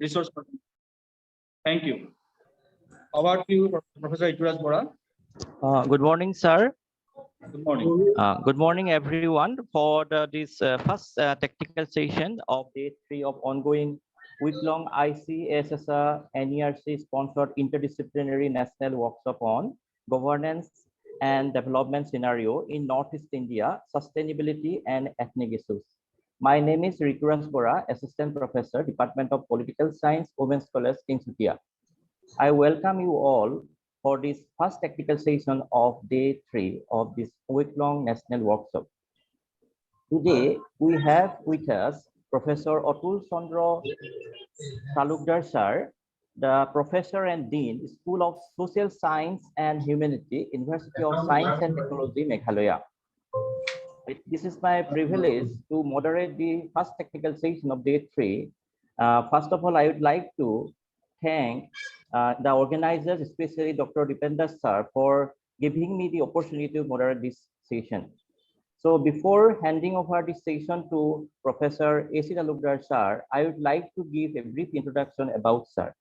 resource person. Thank you. Over to you, Professor Ituras Bora. Good morning, sir. Good morning. Good morning, everyone, for this first technical session of day 3 of ongoing week-long ICSSR NERC-sponsored interdisciplinary national workshop on governance and development scenario in Northeast India, sustainability and ethnic issues. My name is Rituras Bora, Assistant Professor, Department of Political Science, Women's College, Tinsukia. I welcome you all for this first technical session of day 3 of this week-long national workshop. Today, we have with us Professor Atul Chandra Talukdar sir, the Professor and Dean, School of Social Science and Humanity, University of Science and Technology, Meghalaya. This is my privilege to moderate the first technical session of day 3. First of all, I would like to thank the organizers, especially Dr. Dipender sir, for giving me the opportunity to moderate this session. So before handing over this session to Professor A.C. Talukdar sir, I would like to give a brief introduction about sir.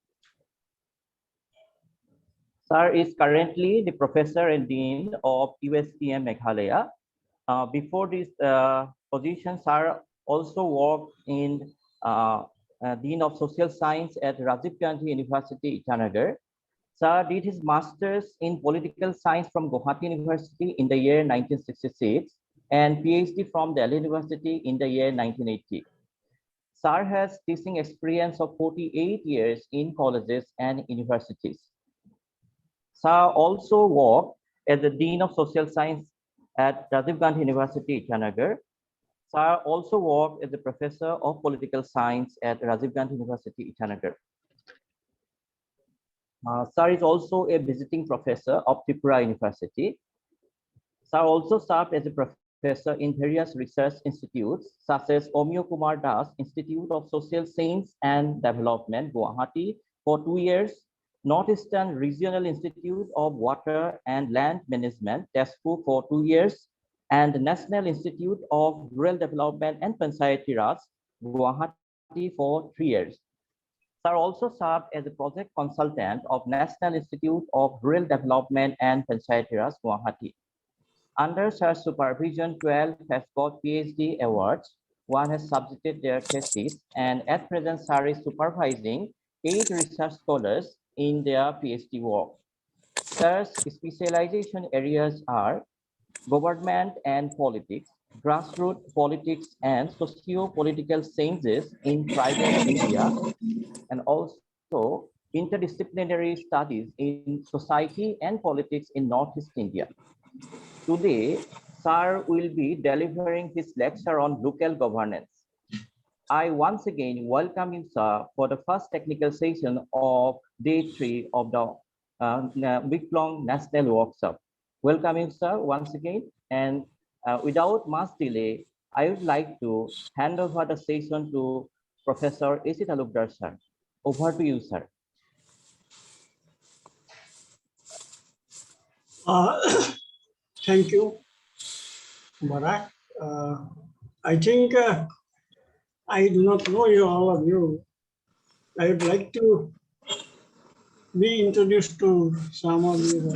Sir is currently the Professor and Dean of USTM Meghalaya. Before this position, sir also worked in Dean of Social Science at Rajiv Gandhi University, Itanagar. Sir did his master's in political science from Guwahati University in the year 1966 and PhD from Delhi University in the year 1980. Sir has teaching experience of 48 years in colleges and universities. Sir also worked as the Dean of Social Science at Rajiv Gandhi University, Itanagar. Sir also worked as a Professor of Political Science at Rajiv Gandhi University, Itanagar. Sir is also a visiting professor of Tripura University. Sir also served as a professor in various research institutes such as Omyo Kumar Das Institute of Social Science and Development, Guwahati, for 2 years, Northeastern Regional Institute of Water and Land Management, Tezpur, for 2 years, and the National Institute of Rural Development and Panchayati Raj, Guwahati, for 3 years. Sir also served as a project consultant of National Institute of Rural Development and Panchayati Raj, Guwahati. Under Sir's supervision, 12 have got PhD awards. 1 has submitted their thesis, and at present, Sir is supervising 8 research scholars in their PhD work. Sir's specialization areas are government and politics, grassroots politics and socio-political changes in tribal India, and also interdisciplinary studies in society and politics in Northeast India. Today, Sir will be delivering his lecture on local governance. I once again welcome you, sir, for the first technical session of day 3 of the week-long national workshop. Welcome you, sir, once again. And without much delay, I would like to hand over the session to Professor A.C. Talukdar, sir. Over to you, sir. Thank you, Barak. I think I do not know you, all of you. I would like to be introduced to some of you.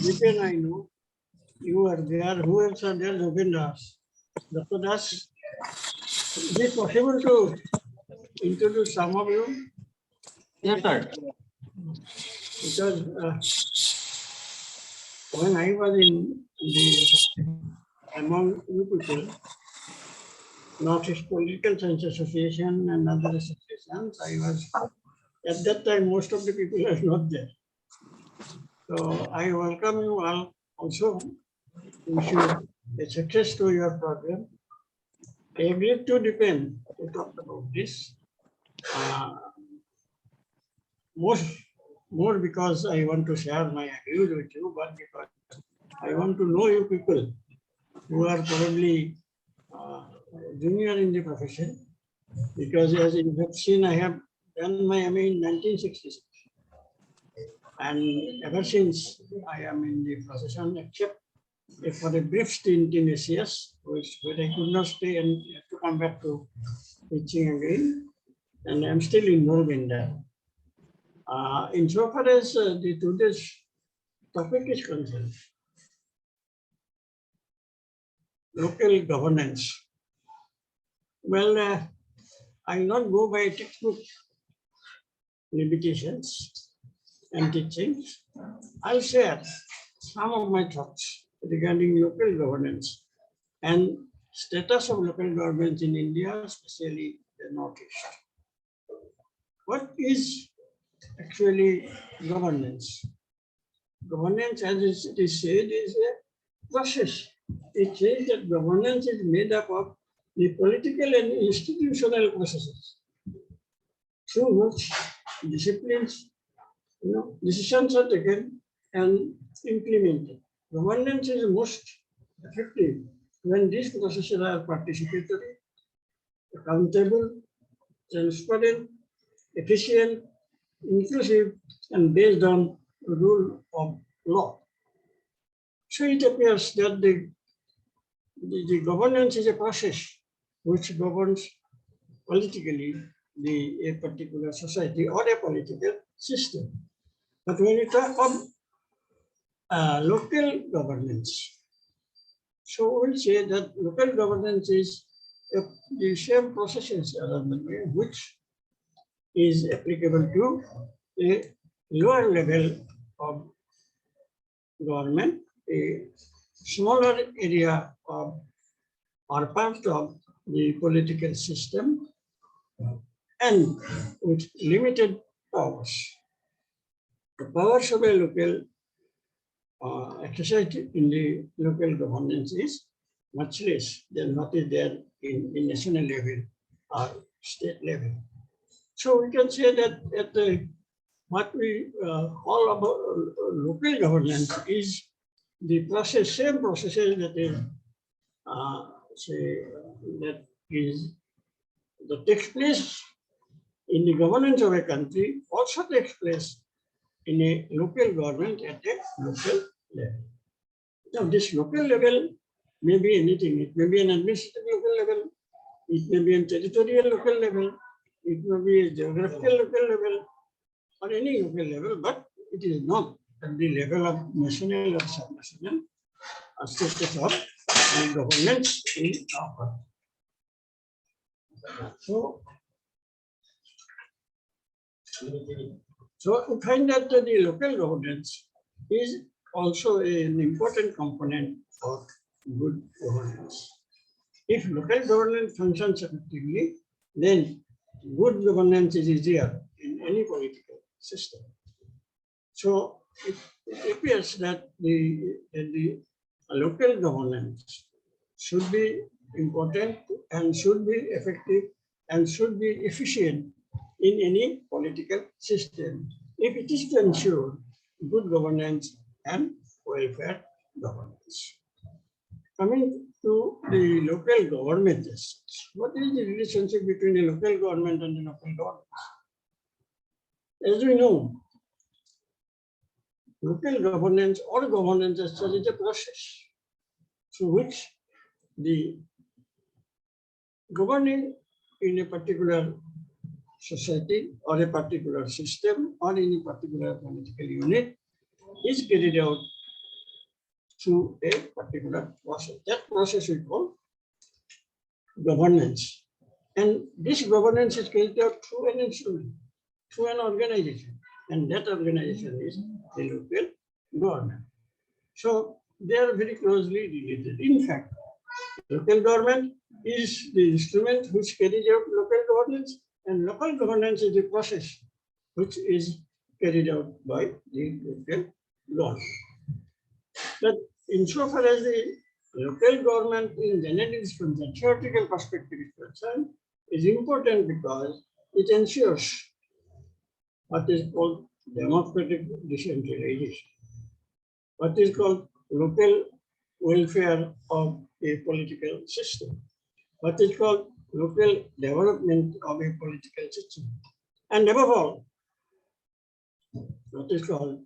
Within I know you are there. Who else are there? Jogendas. Dr. Das, is it possible to introduce some of you? Yes, sir. Because when I was among you people, Northeast Political Science Association and other associations, I was, at that time, most of the people are not there. So I welcome you all also. Wish you a success to your program. I agreed to depend to talk about this. More because I want to share my views with you, but because I want to know you people who are probably junior in the profession. Because as you have seen, I have done my MA in 1966. And ever since I am in the profession, except for a brief stint in ACS, where I could not stay and have to come back to teaching again. and I'm still involved in that. Insofar as the today's topic is concerned, local governance. Well, I will not go by textbook limitations and teachings. I'll share some of my thoughts regarding local governance and status of local governments in India, especially the Northeast. What is actually governance? Governance, as it is said, is a process. It says that governance is made up of the political and institutional processes through which disciplines, decisions are taken and implemented. Governance is most effective when these processes are participatory, accountable, transparent, efficient, inclusive, and based on rule of law. So it appears that the governance is a process which governs politically a particular society or a political system. But when you talk of local governance, so we'll say that local governance is the same processes which is applicable to a lower level of government, a smaller area of or part of the political system, and with limited powers. The powers of a local exercise in the local governance is much less than what is there in national level or state level. So we can say that what we call about local governance is the process, same processes that is that takes place in the governance of a country also takes place in a local government at a local level. Now, this local level may be anything. It may be an administrative local level. It may be a territorial local level. It may be a geographical local level or any local level, but it is not at the level of national or subnational status of governance in our. So we find that the local governance is also an important component of good governance. If local governance functions effectively, then good governance is easier in any political system. So it appears that the local governance should be important and should be effective and should be efficient in any political system if it is to ensure good governance and welfare governance. Coming to the local government, what is the relationship between the local government and the local governance? As we know, local governance or governance as such is a process through which the governing in a particular society or a particular system or in a particular political unit is carried out through a particular process. That process we call governance. And this governance is carried out through an instrument, through an organization. And that organization is the local government. So they are very closely related. In fact, local government is the instrument which carries out local governance, and local governance is the process which is carried out by the local government. But insofar as the local government in general from the theoretical perspective is concerned, is important because it ensures what is called democratic decentralization, what is called local welfare of a political system, what is called local development of a political system, and above all, what is called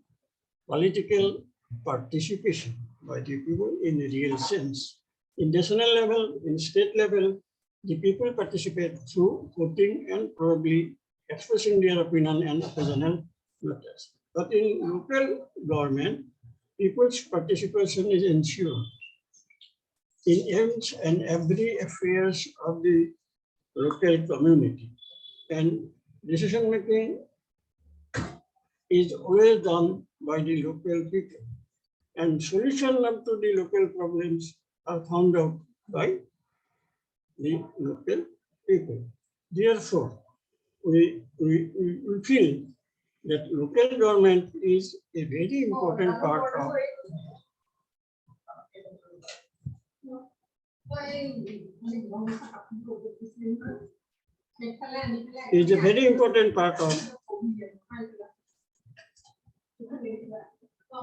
political participation by the people in a real sense, in national level, in state level, the people participate through voting and probably expressing their opinion and occasional matters. But in local government, people's participation is ensured in each and every affairs of the local community, and decision making is always done by the local people, and solution to the local problems are found out by the local people. Therefore, we feel that local government is a very important part of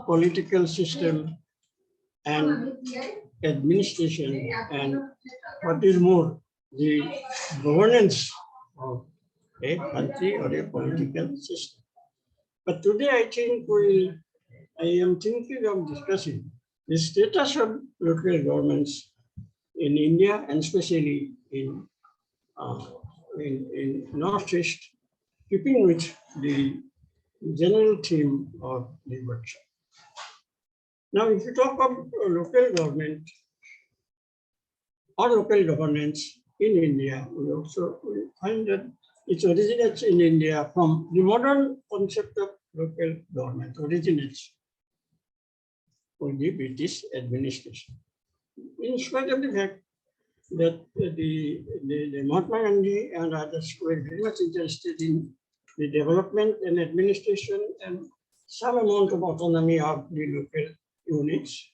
political system and administration, and what is more, the governance of a country or a political system. But today I am thinking of discussing the status of local governments in India, and especially in Northeast, keeping with the general theme of the workshop. Now, if you talk of local government or local governance in India, we find that it originates in India from the modern concept of local government, originates from the British administration. In spite of the fact that the Mahatma Gandhi and others were very much interested in the development and administration and some amount of autonomy of the local units.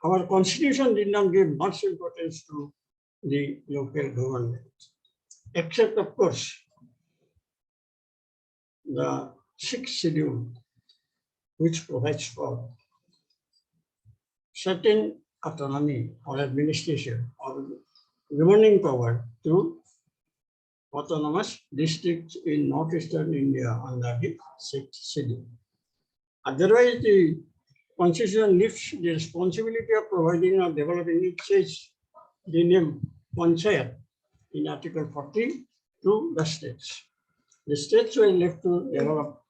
Our constitution did not give much importance to the local government, except of course the 6th schedule, which provides for certain autonomy or administration or governing power to autonomous districts in northeastern India under the 6th schedule. Otherwise, the Constitution lifts the responsibility of providing or developing. It says the name Panchayat in Article 40 to the states. The states were left to develop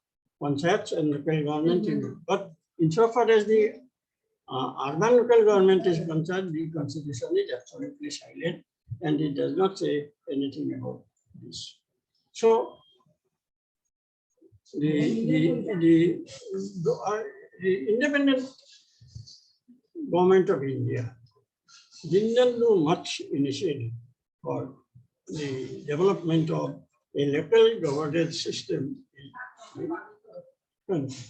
panchayats and local government. But insofar as the urban local government is concerned, the Constitution is absolutely silent and it does not say anything about this. So the independent government of India did not do much initially for the development of a local governance system in the country.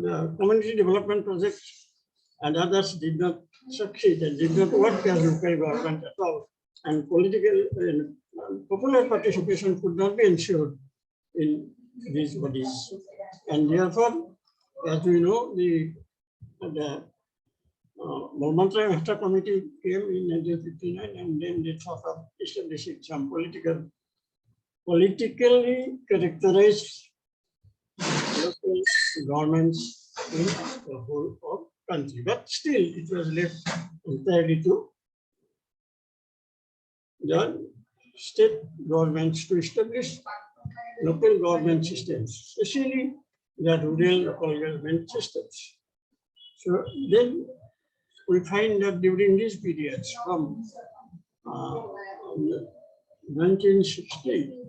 The community development projects and others did not succeed and did not work as local government at all, and political popular participation could not be ensured in these bodies. And therefore, as we know, the Mohammed Mehta Committee came in 1959, and then they thought of establishing some politically characterized local governments in the whole of country. But still, it was left entirely to the state governments to establish local government systems, especially the rural local government systems. So then we find that during these periods from 1960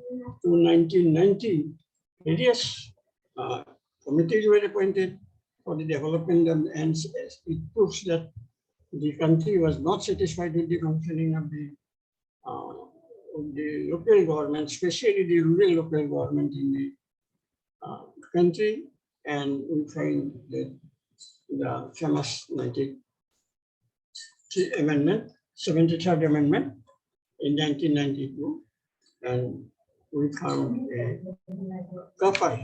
to 1990, various committees were appointed for the development, and it proves that the country was not satisfied with the functioning of the local government, especially the rural local government in the country, and we find that the famous 73rd Amendment in 1992, and we found a proper,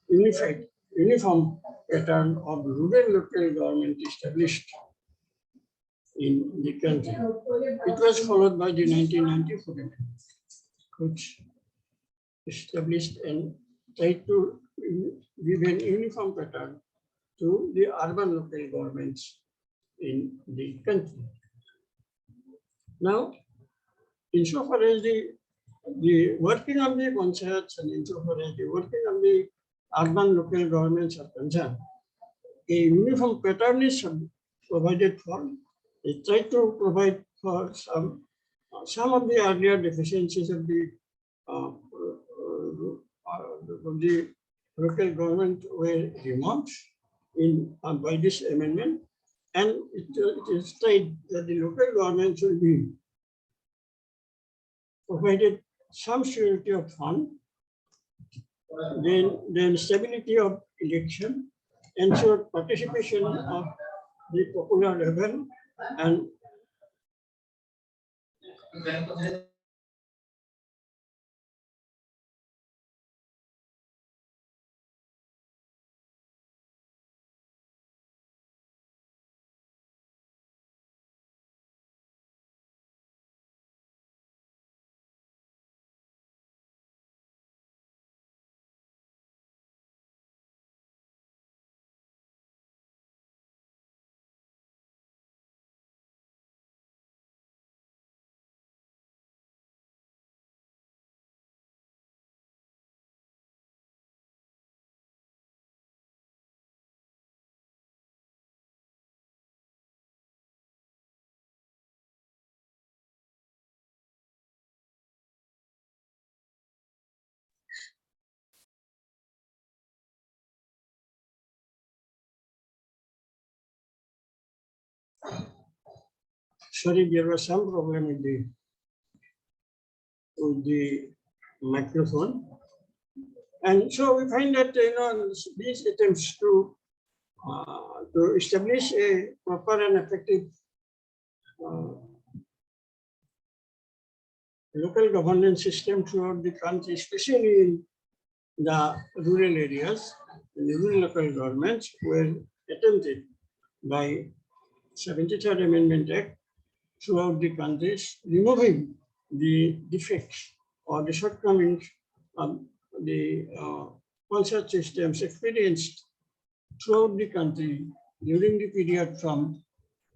uniform pattern of rural local government established in the country. It was followed by the 1994 Amendment, which established and tried to give an uniform pattern to the urban local governments in the country. Now, insofar as the working of the panchayats and insofar as the working of the urban local governments are concerned, a uniform pattern is provided for. They try to provide for some of the earlier deficiencies of the local government were removed by this amendment, and it is stated that the local government will be provided some surety of fund, then stability of election, ensure participation of the popular level, and sorry, there was some problem with the microphone. And so we find that these attempts to establish a proper and effective local governance system throughout the country, especially in the rural areas, the rural local governments were attempted by 73rd Amendment Act throughout the countries, removing the defects or the shortcomings of the concert systems experienced throughout the country during the period from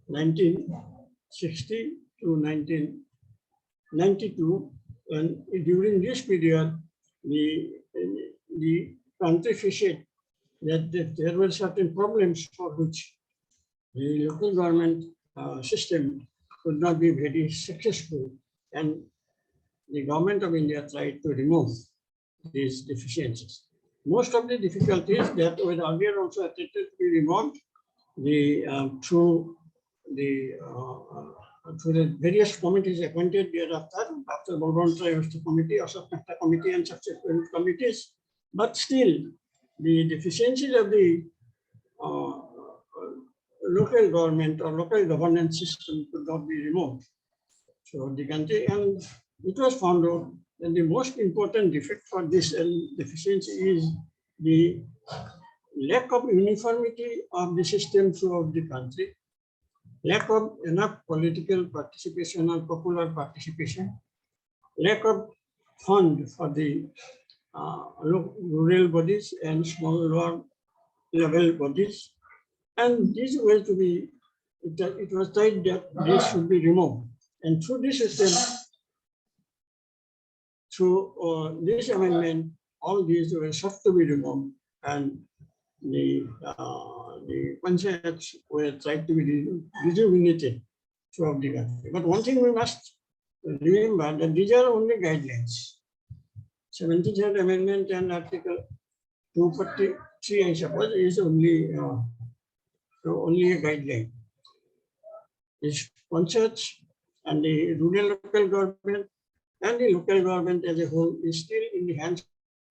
1960 to 1992. And during this period, the country faced that there were certain problems for which the local government system could not be very successful, and the government of India tried to remove these deficiencies. Most of the difficulties that were earlier also attempted to be removed through the various committees appointed thereafter, after Bolgon Triwasta Committee, Asaf Mehta Committee, and subsequent committees. But still, the deficiencies of the local government or local governance system could not be removed. So the country, and it was found out that the most important defect for this deficiency is the lack of uniformity of the system throughout the country, lack of enough political participation or popular participation, lack of fund for the rural bodies and small lower level bodies. And this was to be, it was said that this should be removed. And through this system, through this amendment, all these were sought to be removed, and the panchayats were tried to be rejuvenated throughout the country. But one thing we must remember, that these are only guidelines. 73rd Amendment and Article 243, I suppose, is only a guideline. These panchayats and the rural local government and the local government as a whole is still in the hands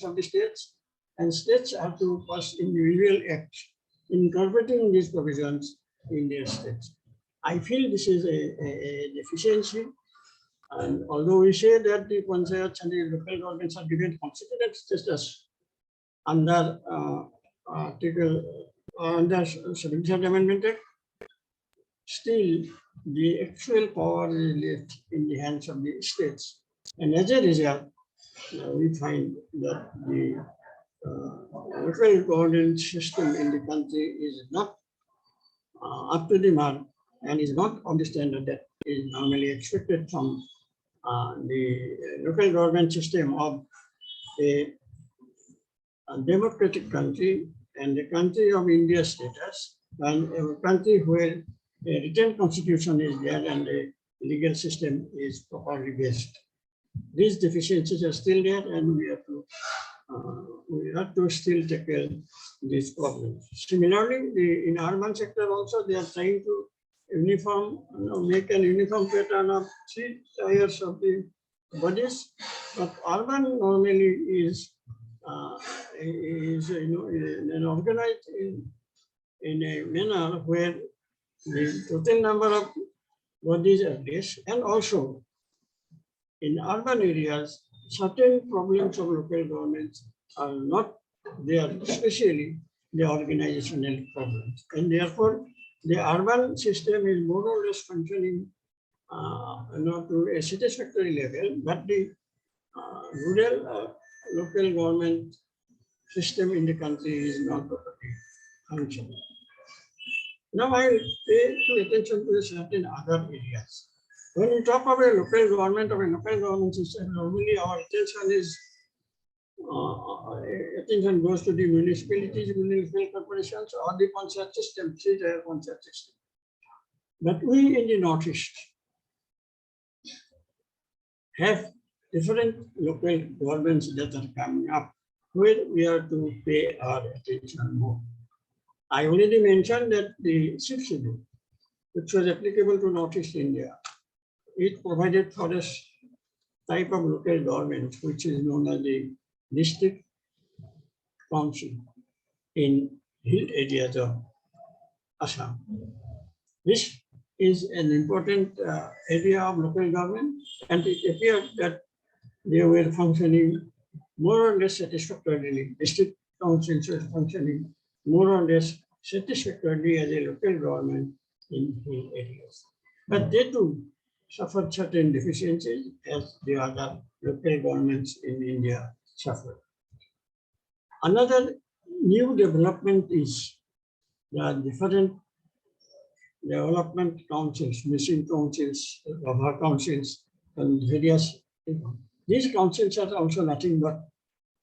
of the states, and states have to pass individual acts incorporating these provisions in their states. I feel this is a deficiency, and although we say that the panchayats and the local governments are given constituent status under under 73rd Amendment Act, still the actual power is left in the hands of the states. And as a result, we find that the local governance system in the country is not up to the mark and is not of the standard that is normally expected from the local government system of a democratic country and a country of India status, and a country where a written constitution is there and a legal system is properly based. These deficiencies are still there, and we have to still tackle these problems. Similarly, in urban sector also, they are trying to make an uniform pattern of 3 tiers of the bodies, but urban normally is organized in a manner where the total number of bodies are less, and also in urban areas, certain problems of local governments are not there, especially the organizational problems. And therefore, the urban system is more or less functioning to a satisfactory level, but the rural local government system in the country is not properly functioning. Now I will pay attention to certain other areas. When we talk about a local government system, normally our attention goes to the municipalities, municipal corporations, or the panchayat system, 3-tier panchayat system. But we in the Northeast have different local governments that are coming up, where we are to pay our attention more. I already mentioned that the 6th schedule, which was applicable to Northeast India, it provided for a type of local government, which is known as the district council in hill areas of Assam. This is an important area of local government, and it appeared that they were functioning more or less satisfactorily. District councils were functioning more or less satisfactorily as a local government in hill areas. But they too suffered certain deficiencies as the other local governments in India suffered. Another new development is the different development councils, mission councils, Baba councils, and various. These councils are also nothing but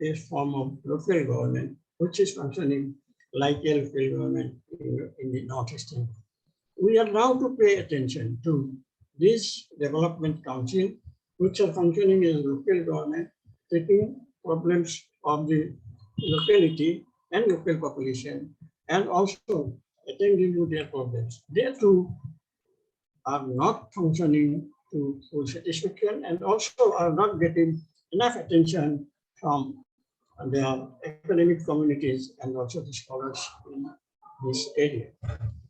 a form of local government, which is functioning like a local government in the Northeast India. We are now to pay attention to these development council, which are functioning as local government, taking problems of the locality and local population, and also attending to their problems. They too are not functioning to full satisfaction, and also are not getting enough attention from the academic communities and also the scholars in this area.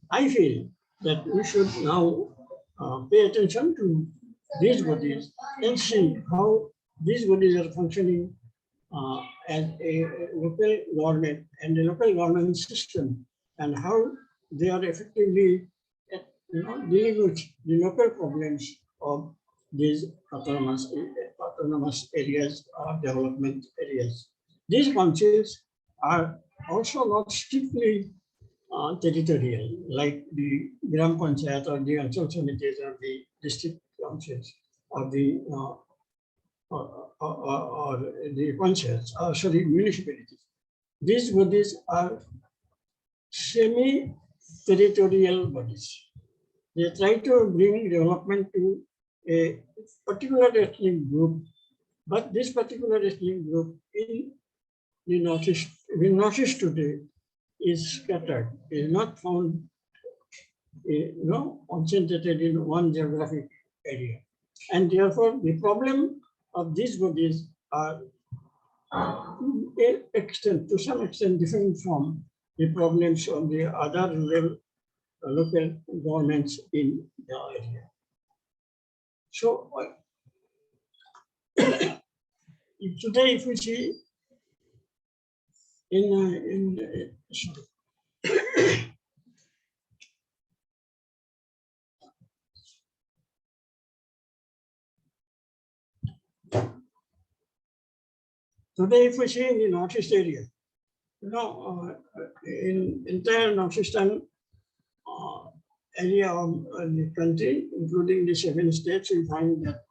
I feel that we should now pay attention to these bodies and see how these bodies are functioning as a local government and a local government system, and how they are effectively dealing with the local problems of these autonomous areas or development areas. These councils are also not strictly territorial, like the Gram Panchayat or the Anchal Samitis or the district councils or the municipalities. These bodies are semi-territorial bodies. They try to bring development to a particular ethnic group, but this particular ethnic group in the Northeast today is scattered, is not found, concentrated in one geographic area. And therefore, the problem of these bodies are to some extent different from the problems of the other rural local governments in the area. So today, if we see today, if we see in the Northeast area, in entire northeastern area of the country, including the 7 states, we find that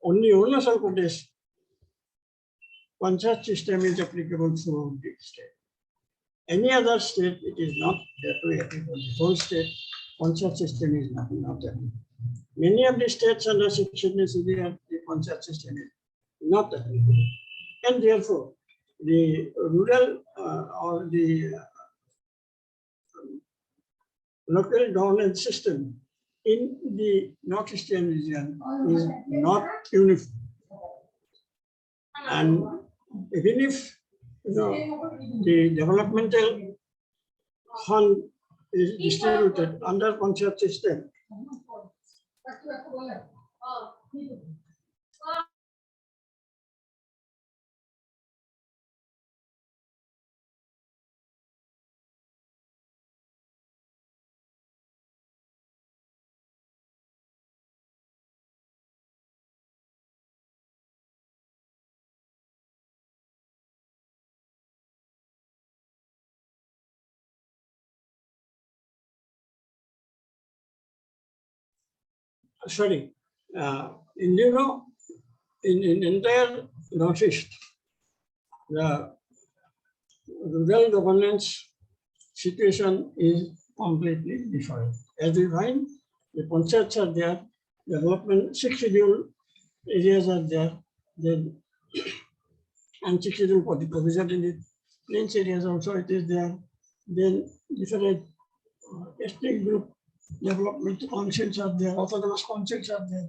only Arunachal Pradesh Panchayat system is applicable throughout the state. Any other state, it is not that way applicable. The whole state Panchayat system is not applicable. Many of the states under section the Panchayat system is not applicable. And therefore, the rural or the local governance system in the northeastern region is not uniform. And even if the developmental fund is distributed under Panchayat system, sorry, in in entire Northeast, the rural governance situation is completely different. As we find, the panchayats are there, development 6 schedule areas are there, then and 6 schedule for the provision in the plains areas also it is there. Then different ethnic group development councils are there, autonomous councils are there.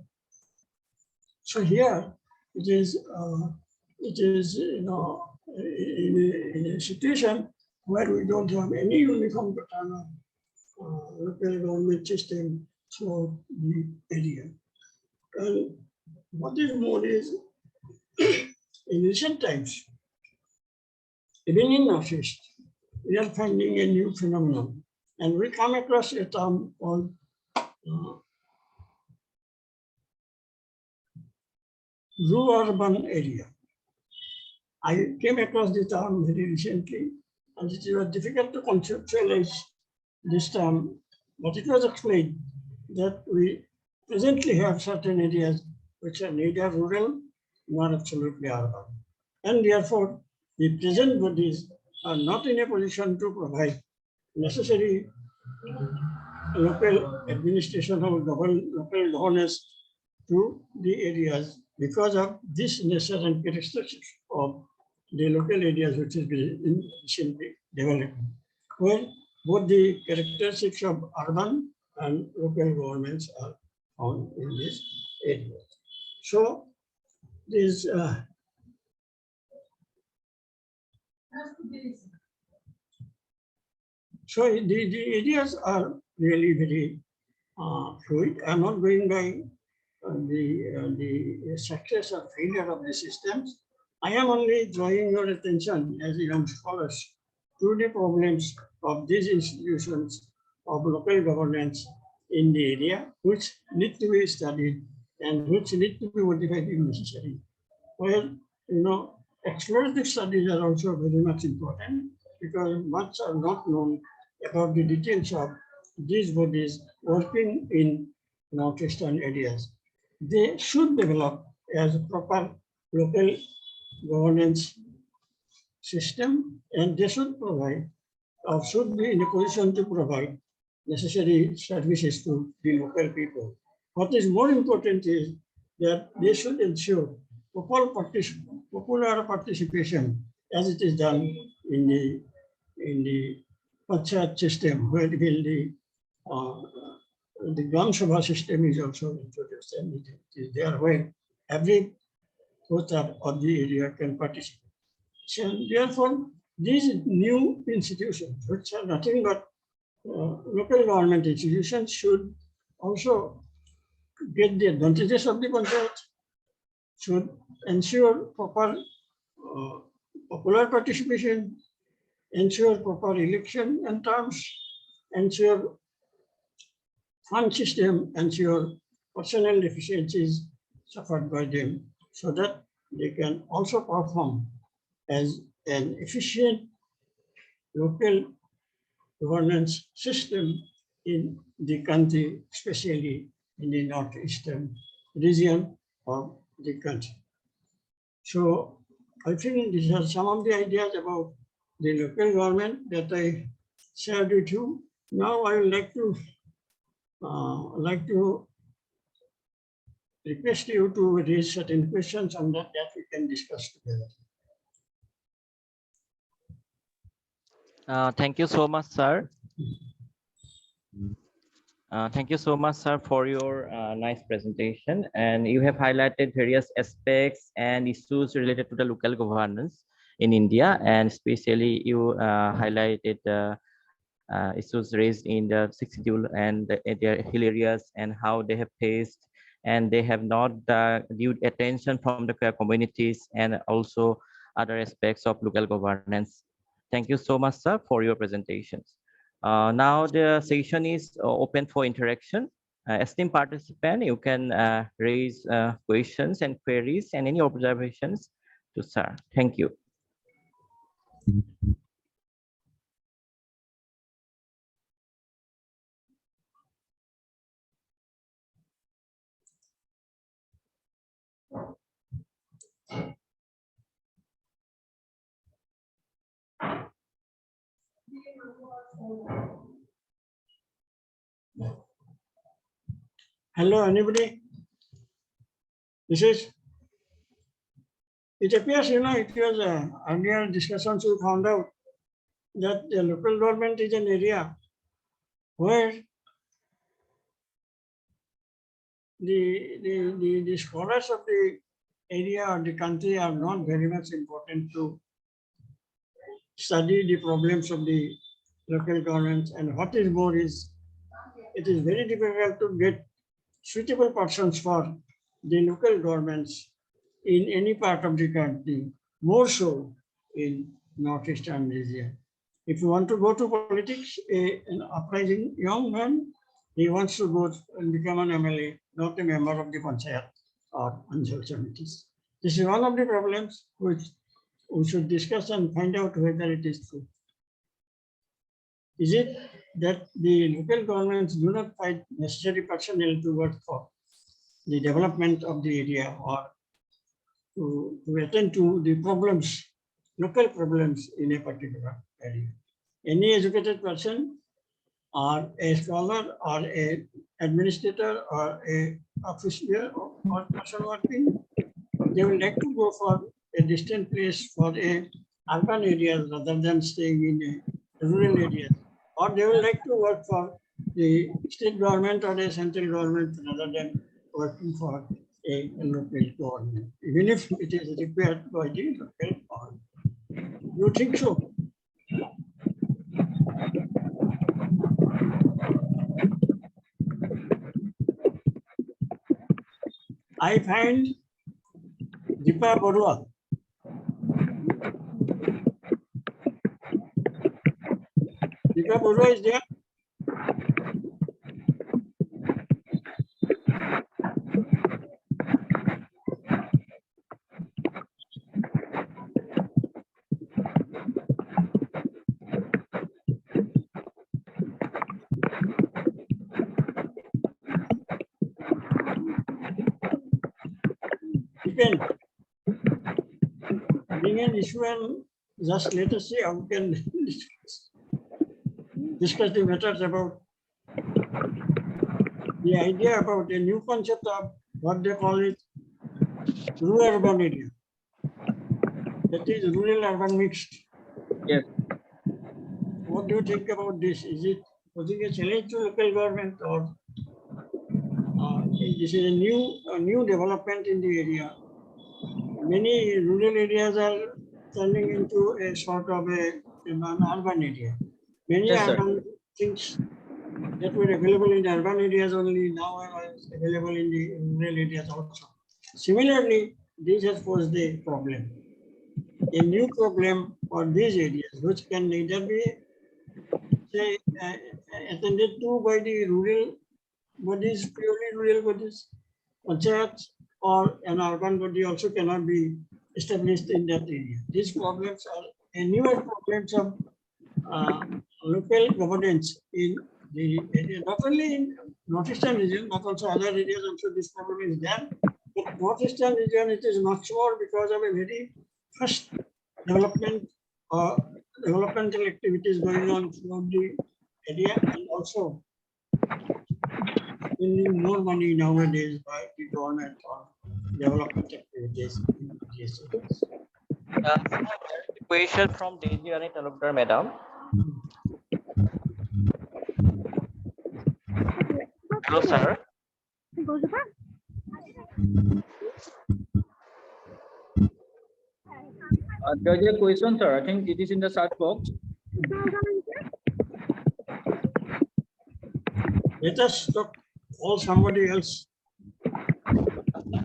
So here it is in a situation where we don't have any uniform pattern of local government system throughout the area. And what is more is in recent times, even in Northeast, we are finding a new phenomenon, and we come across a term called rural-urban area. I came across the term very recently, and it was difficult to conceptualize this term, but it was explained that we presently have certain areas which are neither rural nor absolutely urban. And therefore, the present bodies are not in a position to provide necessary local administration or local governance to the areas because of this nature and characteristics of the local areas which is recently developed, where both the characteristics of urban and local governments are found in this area. So this the areas are really very fluid. I'm not going by the success or failure of the systems. I am only drawing your attention as young scholars to the problems of these institutions of local governance in the area, which need to be studied and which need to be modified if necessary. Well, explorative studies are also very much important because much are not known about the details of these bodies working in northeastern areas. They should develop as a proper local governance system, and they should provide or should be in a position to provide necessary services to the local people. What is more important is that they should ensure popular participation as it is done in the panchayat system, where the Gram Sabha system is also introduced, and it is there where every voter of the area can participate. So therefore, these new institutions, which are nothing but local government institutions, should also get the advantages of the panchayat, should ensure proper popular participation, ensure proper election and terms, ensure fund system, ensure personnel deficiencies suffered by them, so that they can also perform as an efficient local governance system in the country, especially in the northeastern region of the country. So I think these are some of the ideas about the local government that I shared with you. Now I would like to request you to raise certain questions on that we can discuss together. Thank you so much, sir. Thank you so much, sir, for your nice presentation. And you have highlighted various aspects and issues related to the local governance in India, and especially you highlighted issues raised in the sixth schedule and their hill areas and how they have faced, and they have not due attention from the communities and also other aspects of local governance. Thank you so much, sir, for your presentations. Now the session is open for interaction. Esteemed participant, you can raise questions and queries and any observations to sir. Thank you. Hello, anybody? It appears, it was earlier discussions we found out that the local government is an area where the scholars of the area or the country are not very much important to study the problems of the local government. And what is more is, it is very difficult to get suitable persons for the local governments in any part of the country, more so in northeastern region. If you want to go to politics, an uprising young man, he wants to go and become an MLA, not a member of the Panchayat or Anjal committees. This is one of the problems which we should discuss and find out whether it is true. Is it that the local governments do not find necessary personnel to work for the development of the area or to attend to the problems, local problems in a particular area? Any educated person or a scholar or a administrator or a official or person working, they will like to go for a distant place for a urban area rather than staying in a rural area. Or they will like to work for the state government or a central government rather than working for a local government, even if it is required by the local government. You think so? I find Deepa Barua. Deepa Barua is there? Depend. Being an issue and just let us see how we can discuss the matters about the idea about a new concept of what they call it rural urban area. That is rural urban mixed. Yes. What do you think about this? Is it posing a challenge to local government, or this is a new development in the area? Many rural areas are turning into a sort of an urban area. Many Yes, sir. urban things that were available in urban areas only now are available in the rural areas also. Similarly, this has posed a problem, a new problem for these areas, which can neither be say attended to by the rural bodies, purely rural bodies, panchayats, or an urban body also cannot be established in that area. These problems are newer problems of local governance in the area, not only in northeastern region, but also other areas also this problem is there. But northeastern region, it is much more because of a very first development developmental activities going on throughout the area, and also spending more money nowadays by the government on development activities in these areas. Question from Deji Rani Talukdar, madam. Hello, sir. There is a question, sir. I think it is in the chat box. Let us talk call somebody else.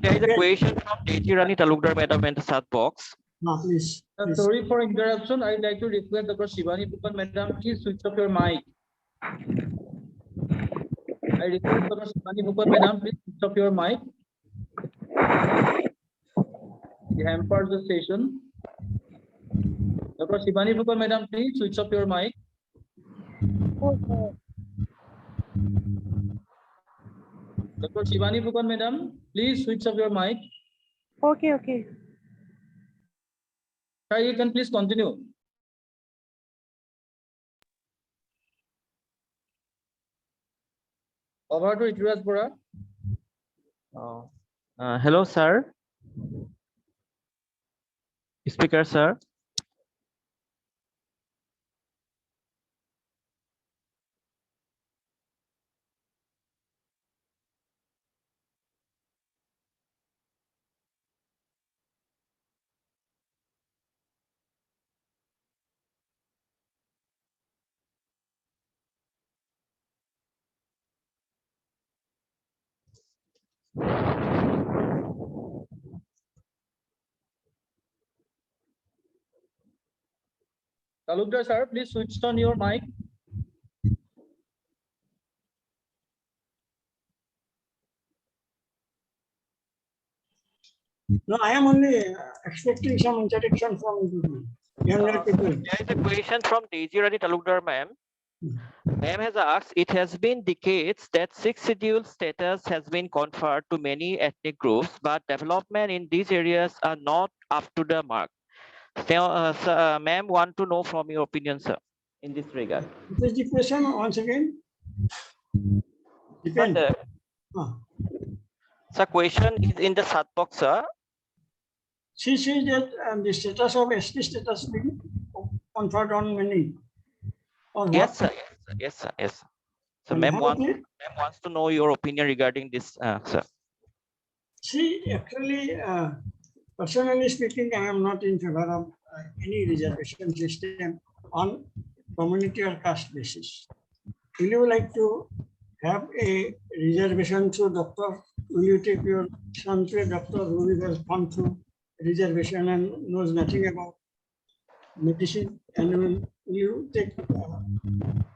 There is a question from Deji Rani Talukdar, madam, in the chat box. No, please. Please. Sorry for interruption. I'd like to request Dr. Shivani Pupan, madam, please switch off your mic. I request Dr. Shivani Pupan, madam, please switch off your mic. It hampers the session. Dr. Shivani Pupan, madam, please switch off your mic. Okay. Dr. Shivani Pupan, madam, please switch off your mic. Okay, okay. Sir, you can please continue. Over to Itiraz Bora. Hello, sir. Speaker, sir. Talukdar, sir, please switch on your mic. No, I am only expecting some interaction from younger people. There is a question from Deji Rani Talukdar, ma'am. Ma'am has asked, it has been decades that sixth schedule status has been conferred to many ethnic groups, but development in these areas are not up to the mark. So, ma'am, want to know from your opinion, sir, in this regard. What is the question once again? Depend. Sir, question is in the chat box, sir. She says that the status of ST status being conferred on many. Or what? Yes, sir. Yes, sir. Yes, sir. So, And ma'am how wants, it is? ma'am wants to know your opinion regarding this, sir. See, actually, personally speaking, I am not in favor of any reservation system on community or caste basis. Will you like to have a reservation through doctor? Will you take your son to a doctor who has gone through reservation and knows nothing about medicine? And will you take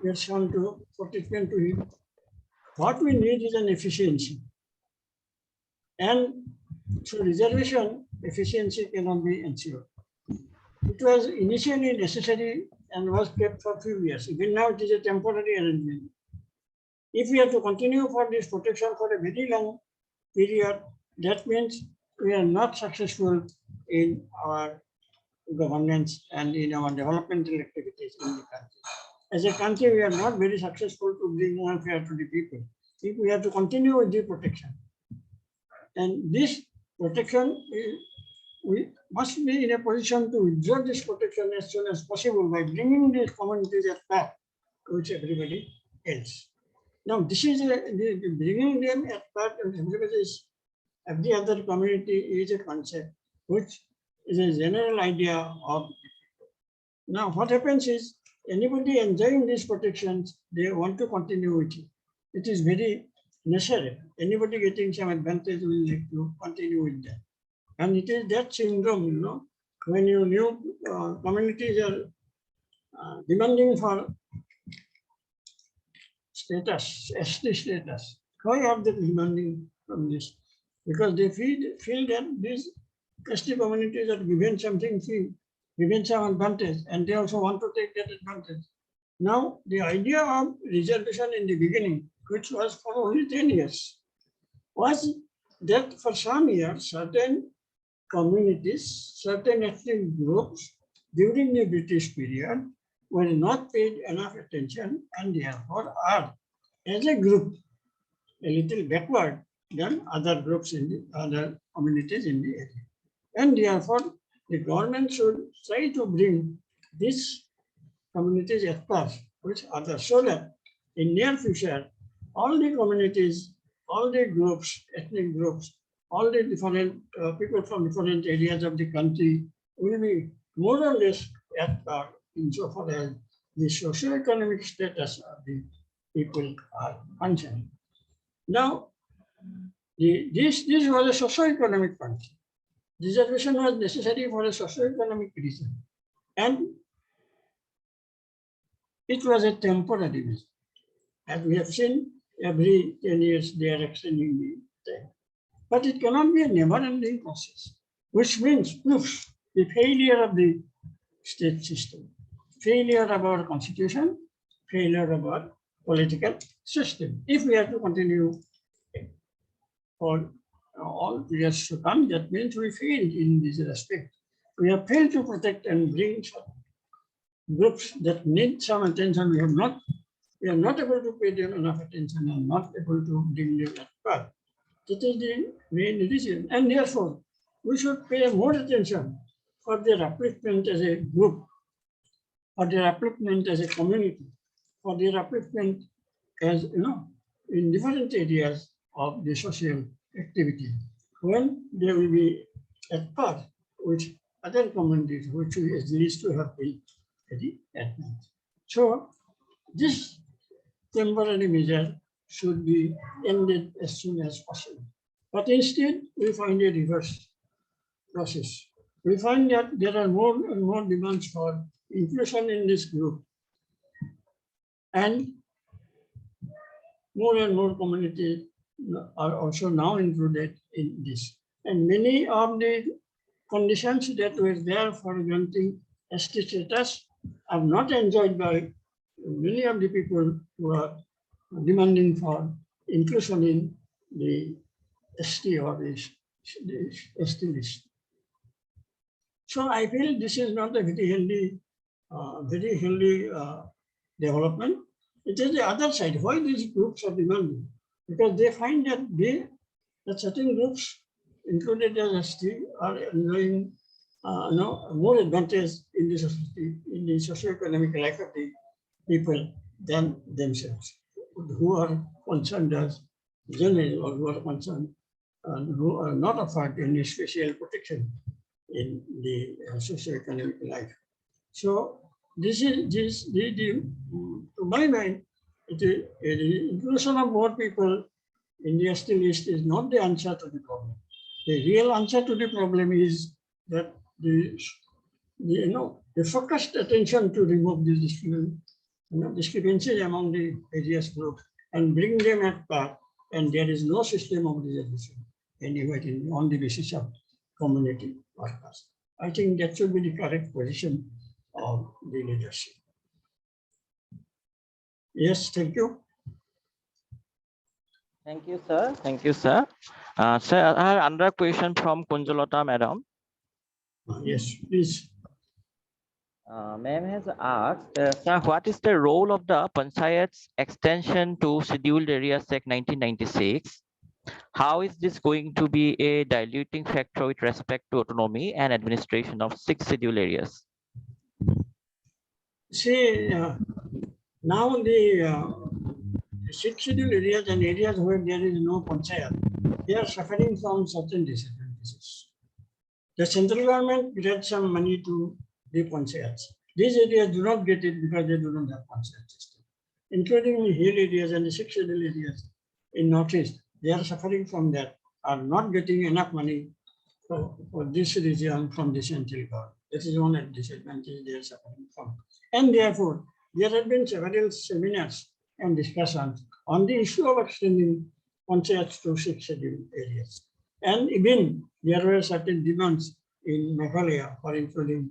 your son for treatment to him? What we need is an efficiency. And through reservation, efficiency cannot be ensured. It was initially necessary and was kept for a few years. Even now, it is a temporary arrangement. If we have to continue for this protection for a very long period, that means we are not successful in our governance and in our developmental activities in the country. As a country, we are not very successful to bring welfare to the people. If we have to continue with the protection, and this protection, we must be in a position to withdraw this protection as soon as possible by bringing these communities at par with everybody else. Now, this is bringing them at par with everybody else. Every other community is a concept which is a general idea of. Now, what happens is anybody enjoying these protections, they want to continue with it. It is very necessary. Anybody getting some advantage will like to continue with that. And it is that syndrome, when you new communities are demanding for status, ST status. Why are they demanding from this? Because they feel that these ST communities are given something free, given some advantage, and they also want to take that advantage. Now, the idea of reservation in the beginning, which was for only 10 years, was that for some years, certain communities, certain ethnic groups during the British period were not paid enough attention and therefore are, as a group, a little backward than other groups in the other communities in the area. And therefore, the government should try to bring these communities at par with others so that in near future, all the communities, all the groups, ethnic groups, all the different people from different areas of the country will be more or less at par insofar as the socio-economic status of the people are concerned. Now, this was a socio-economic function. Reservation was necessary for a socio-economic reason. And it was a temporary measure. As we have seen, every 10 years they are extending the time. But it cannot be a never-ending process, which means proves the failure of the state system, failure of our constitution, failure of our political system. If we have to continue for all years to come, that means we failed in this respect. We have failed to protect and bring groups that need some attention. We are not able to pay them enough attention and not able to bring them at par. That is the main reason. And therefore, we should pay more attention for their upliftment as a group, for their upliftment as a community, for their upliftment as, in different areas of the social activity, when they will be at par with other communities which we at least to have been very advanced. So this temporary measure should be ended as soon as possible. But instead, we find a reverse process. We find that there are more and more demands for inclusion in this group. And more communities are also now included in this. And many of the conditions that were there for granting ST status are not enjoyed by many of the people who are demanding for inclusion in the ST or the ST list. So I feel this is not a very healthy development. It is the other side. Why these groups are demanding? Because they find that certain groups included as ST are enjoying more advantage in the society, in the socio-economic life of the people than themselves, who are concerned as general or who are concerned and who are not afforded any special protection in the socio-economic life. So to my mind, the inclusion of more people in the ST list is not the answer to the problem. The real answer to the problem is that the focused attention to remove the discrepancies among the various groups and bring them at par, and there is no system of reservation anywhere on the basis of community or caste. I think that should be the correct position of the leadership. Yes, thank you. Thank you, sir. Thank you, sir. Sir, I have another question from Kunjalata, madam. Yes, please. Ma'am has asked, sir, what is the role of the Panchayat's extension to Scheduled Areas Act 1996? How is this going to be a diluting factor with respect to autonomy and administration of 6 scheduled areas? See, now the 6 scheduled areas and areas where there is no Panchayat, they are suffering from certain disadvantages. The central government grants some money to the Panchayats. These areas do not get it because they do not have Panchayat system, including the hill areas and the 6 scheduled areas in Northeast. They are suffering from that, are not getting enough money for this region from the central government. That is one disadvantage they are suffering from. And therefore, there have been several seminars and discussions on the issue of extending Panchayats to 6 scheduled areas. And even there were certain demands in Meghalaya for including,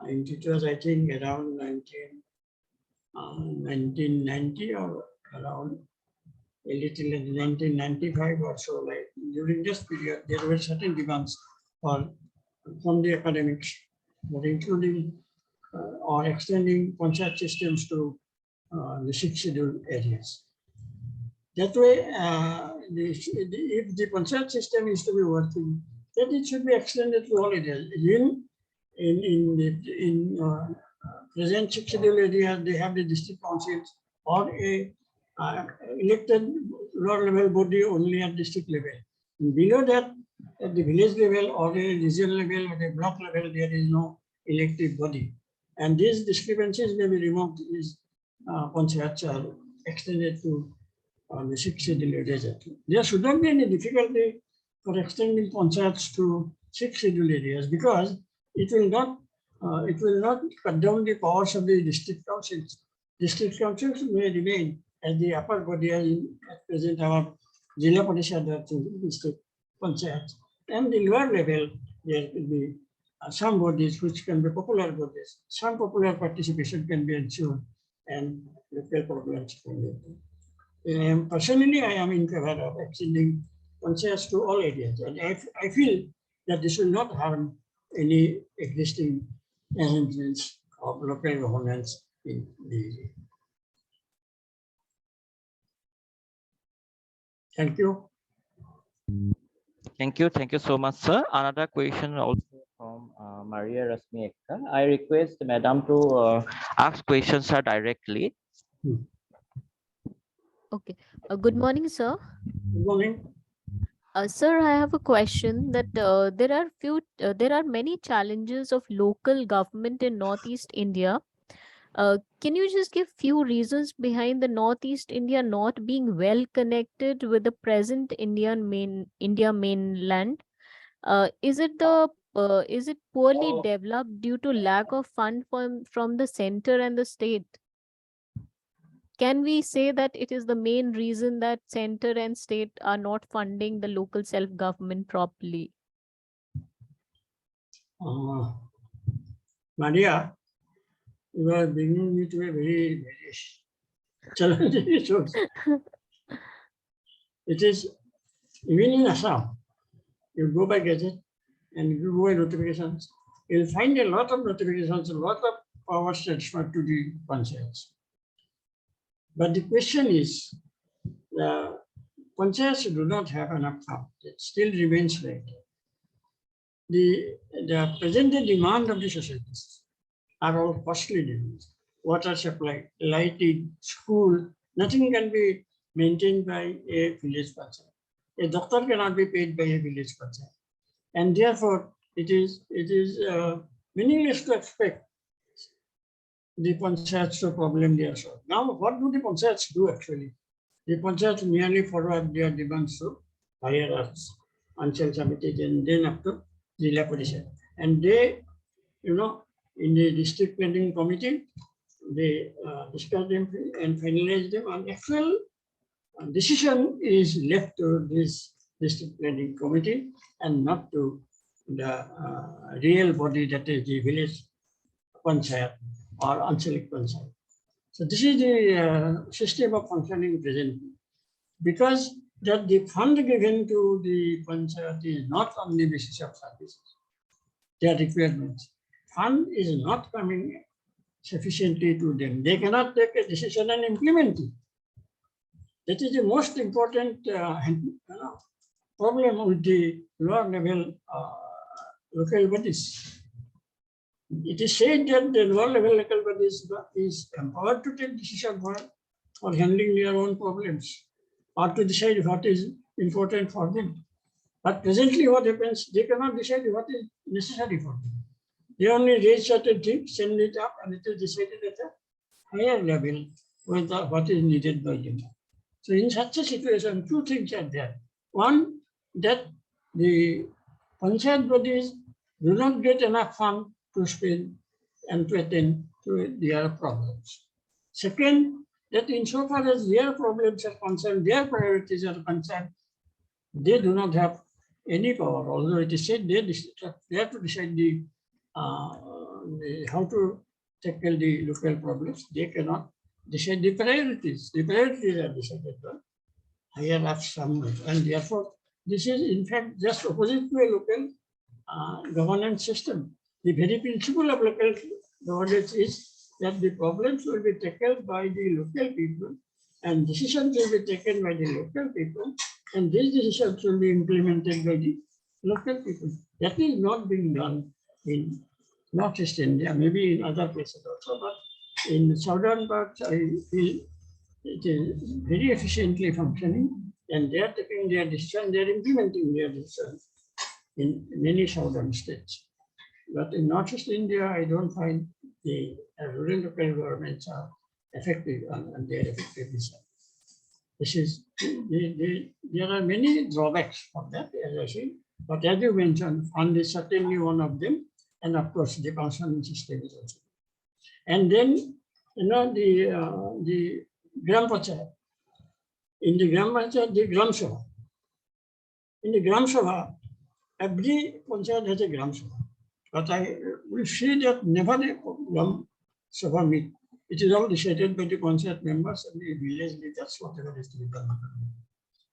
it was I think around 1990 or around a little in 1995 or so. Like during this period, there were certain demands from the academics, but including or extending panchayat systems to the 6 scheduled areas. That way, if the panchayat system is to be working, then it should be extended to all areas. In present 6 scheduled areas, they have the district councils or a elected lower level body only at district level. And below that, at the village level or a regional level or a block level, there is no elected body. And these discrepancies may be removed if panchayats are extended to the 6 scheduled areas. There should not be any difficulty for extending panchayats to 6 scheduled areas because it will not cut down the powers of the district councils. District councils may remain as the upper body as at present our Jilla Parishad district panchayats. And the lower level, there will be some bodies which can be popular bodies. Some popular participation can be ensured and local problems can be. Personally, I am in favor of extending panchayats to all areas. And I feel that this will not harm any existing arrangements of local governance in the area. Thank you. Thank you so much, sir. Another question also from Maria Rasmi Ekta. I request Madam to ask questions directly. Okay. Good morning, sir. Good morning. Sir, I have a question that there are many challenges of local government in Northeast India. Can you just give few reasons behind the Northeast India not being well connected with the present India mainland? Is it poorly developed due to lack of fund from the center and the state? Can we say that it is the main reason that center and state are not funding the local self-government properly? Maria, you are bringing me to a very, very challenging issue. It is, even in Assam, you go by Gazette and you go by notifications, you'll find a lot of notifications, a lot of powers transferred to the panchayats. But the question is, the panchayats do not have enough funds. It still remains like the present demand of the societies are all costly demands. Water supply, lighting, school, nothing can be maintained by a village panchayat. A doctor cannot be paid by a village panchayat. And therefore, it is meaningless to expect the panchayats to problem they are solved. Now, what do the panchayats do actually? The panchayats merely forward their demands to higher ups, Anchal Committee, and then up to Jilla Parishad. And they, in the district planning committee, they discuss them and finalize them. And actual decision is left to this district planning committee and not to the real body that is the village panchayat or Anchalik panchayat. So this is the system of functioning presently. Because that the fund given to the panchayat is not on the basis of services, their requirements. Fund is not coming sufficiently to them. They cannot take a decision and implement it. That is the most important problem with the lower level local bodies. It is said that the lower level local bodies is empowered to take decision for handling their own problems or to decide what is important for them. But presently what happens, they cannot decide what is necessary for them. They only raise certain things, send it up, and it is decided at a higher level what is needed by them. So in such a situation, two things are there. One, that the panchayat bodies do not get enough fund to spend and to attend to their problems. Second, that insofar as their problems are concerned, their priorities are concerned, they do not have any power, although it is said they have to decide how to tackle the local problems. They cannot decide the priorities. The priorities are decided by higher up somewhere, and therefore this is in fact just opposite to a local governance system. The very principle of local governance is that the problems will be tackled by the local people and decisions will be taken by the local people, and these decisions will be implemented by the local people. That is not being done in Northeast India, maybe in other places also, but in southern parts, I feel it is very efficiently functioning, and they are taking their decision, they are implementing their decision in many southern states. But in Northeast India, I don't find the rural local governments are effective and they are effective. This is, there are many drawbacks of that, as I say, but as you mentioned, fund is certainly one of them, and of course, the pension system is also. And then, you know, the Gram Panchayat. In the Gram Panchayat, the Gram Sabha. In the Gram Sabha, every Panchayat has a Gram Sabha. But we see that never a Gram Sabha meet. It is all decided by the Panchayat members and the village leaders, whatever is to be done.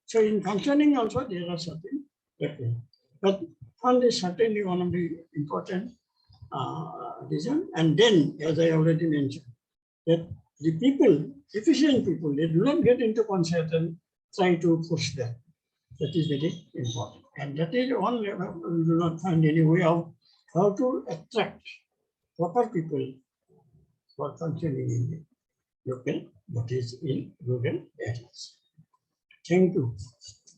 So in functioning also, there are certain factors. But fund is certainly one of the important reasons. And then, as I already mentioned, that the people, efficient people, they do not get into Panchayat and try to push them. That is very important. And that is one level we do not find any way of how to attract proper people for functioning in the local, that is in rural areas. Thank you.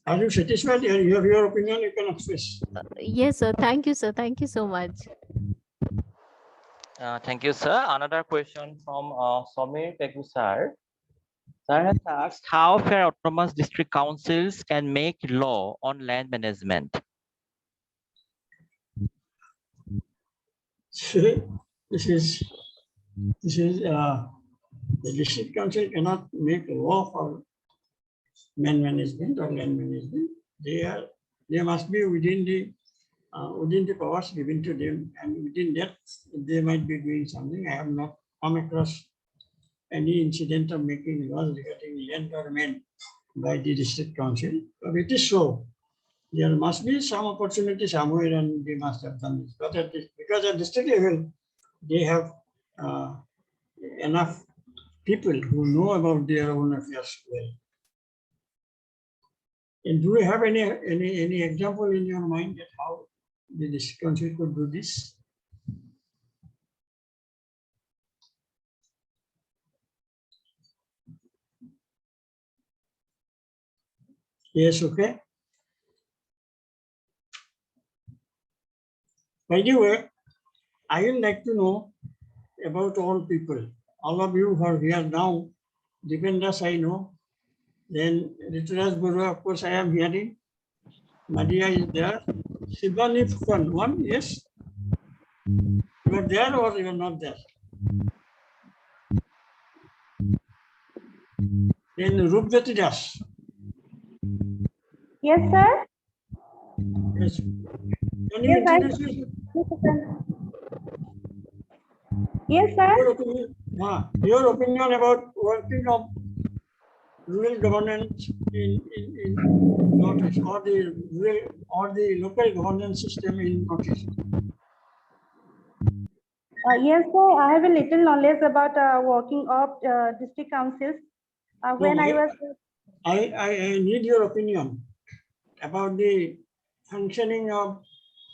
Are you satisfied? You have your opinion, you can express. Yes, sir. Thank you, sir. Thank you so much. Thank you, sir. Another question from Samir Pegu sir. Sir has asked how fair autonomous district councils can make law on land management. This is the district council cannot make law for land management or land management. They must be within the powers given to them, and within that they might be doing something. I have not come across any incident of making laws regarding land government by the district council. But it is so. There must be some opportunity somewhere, and they must have done this. But because at district level, they have enough people who know about their own affairs well. And do you have any example in your mind that how the district council could do this? Yes, okay. By the way, I would like to know about all people. All of you who are here now, Dipendas I know, then Rituraj Guru, of course, I am hearing. Maria is there. Shivani Fukan, one, yes? You are there or you are not there? Then Rupjati Das. Yes, sir. Yes. Can you Yes, introduce yourself? Yes, sir. Your opinion about working of rural governance in Northeast, or the rural or the local governance system in Northeast. Yes, sir. I have a little knowledge about working of district councils. When I was I need your opinion about the functioning of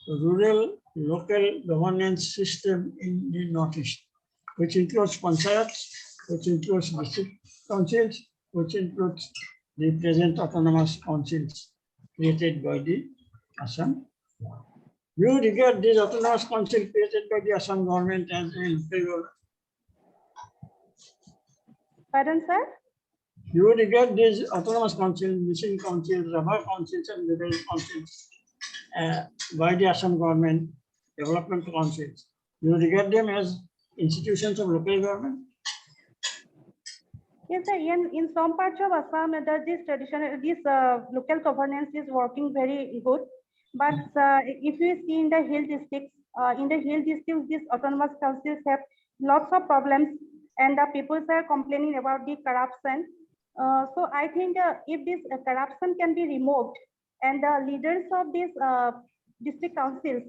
rural local governance system in the Northeast, which includes panchayats, which includes district councils, which includes the present autonomous councils created by the Assam. You regard this autonomous council created by the Assam government as a local government? Pardon, sir? You regard these autonomous councils, mission councils, rubber councils, and liberal councils by the Assam government, development councils, you regard them as institutions of local government? Yes, sir. In some parts of Assam, this local governance is working very good. But if you see in the hill districts, these autonomous councils have lots of problems and the people are complaining about the corruption. So I think if this corruption can be removed and the leaders of these district councils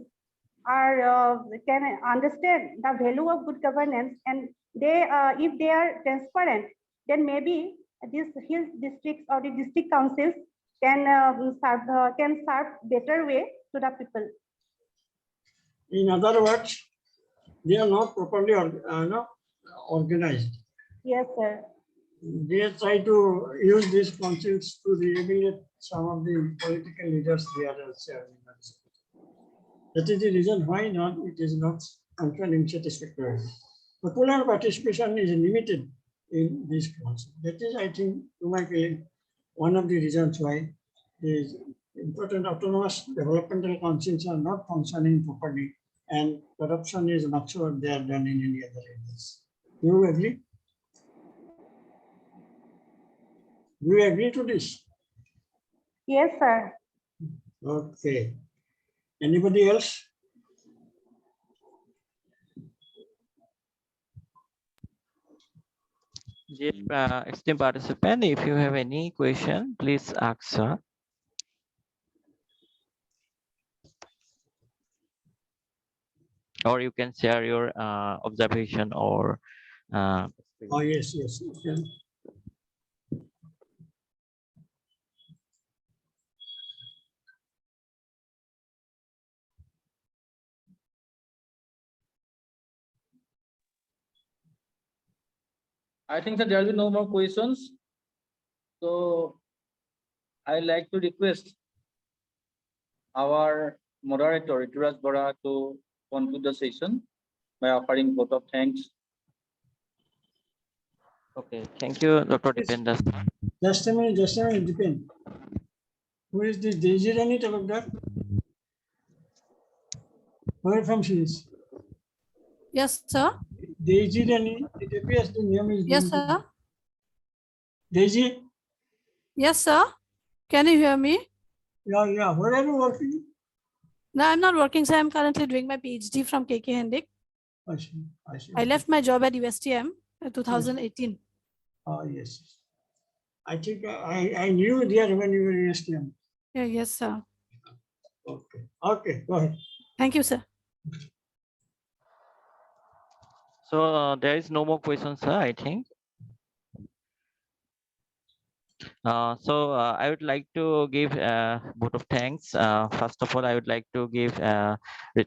are can understand the value of good governance, and they if they are transparent, then maybe these hills districts or the district councils can serve better way to the people. In other words, they are not properly organized. Yes, sir. They try to use these councils to eliminate some of the political leaders they are serving. That is the reason why not it is not functioning satisfactorily. Popular participation is limited in this council. That is, I think, to my feeling, one of the reasons why these important autonomous developmental councils are not functioning properly, and corruption is not sure they are done in any other areas. Do you agree? Do you agree to this? Yes, sir. Okay. Anybody else? Yes, esteemed participant, if you have any question, please ask, sir. Or you can share your observation or Oh, yes, yes. Okay. I think that there will be no more questions. So I like to request our moderator, Rituraj Bora, to conclude the session by offering vote of thanks. Okay, thank you, Dr. Yes. Dipendas. Just a minute, depend. Who is this Daisy Rani Talukdar? Where from she is? Yes, sir. Daisy Rani, it appears the name is Yes, Daisy. sir. Daisy? Yes, sir. Can you hear me? Yeah. Where are you working? No, I'm not working, sir. I'm currently doing my PhD from KK Hendik. I see. I left my job at USTM in 2018. Oh, yes. I think I knew there when you were in STM. Yeah, yes, sir. Okay, go ahead. Thank you, sir. So there is no more questions, sir, I think. I would like to give a vote of thanks. First of all, I would like to give to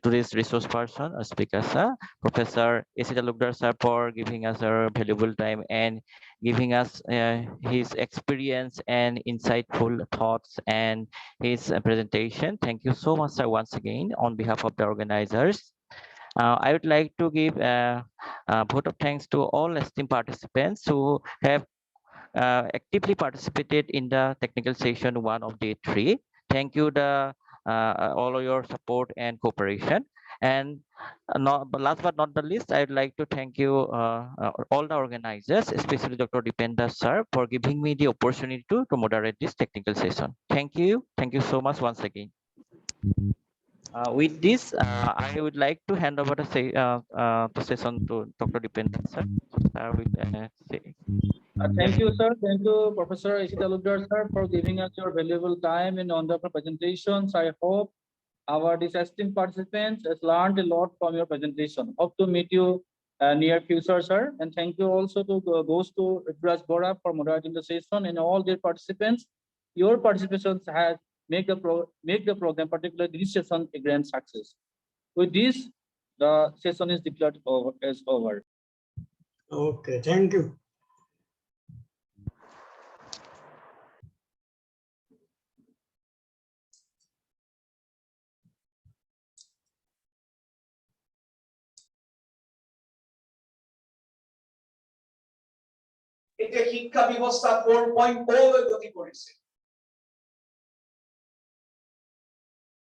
this resource person, a speaker, sir, Professor A.C. Talukdar, sir, for giving us our valuable time and giving us his experience and insightful thoughts and his presentation. Thank you so much, sir, once again, on behalf of the organizers. I would like to give a vote of thanks to all esteemed participants who have actively participated in the technical session 1 of day 3. Thank you all of your support and cooperation. And but last but not the least, I'd like to thank you all the organizers, especially Dr. Dipenda sir, for giving me the opportunity to moderate this technical session. Thank you so much once again. With this, I would like to hand over the session to Dr. Dipenda sir. Sir will say. Thank you, sir. Thank you, Professor A.C. Talukdar, sir, for giving us your valuable time in wonderful presentations. I hope our esteemed participants has learned a lot from your presentation. Hope to meet you near future, sir. And thank you also to goes to Rituraj Bora for moderating the session and all their participants. Your participations has make the program, particularly this session, a grand success. With this, the session is declared over. Okay, thank you. এটা শিক্ষা ব্যবস্থা 4.0 গতি করেছে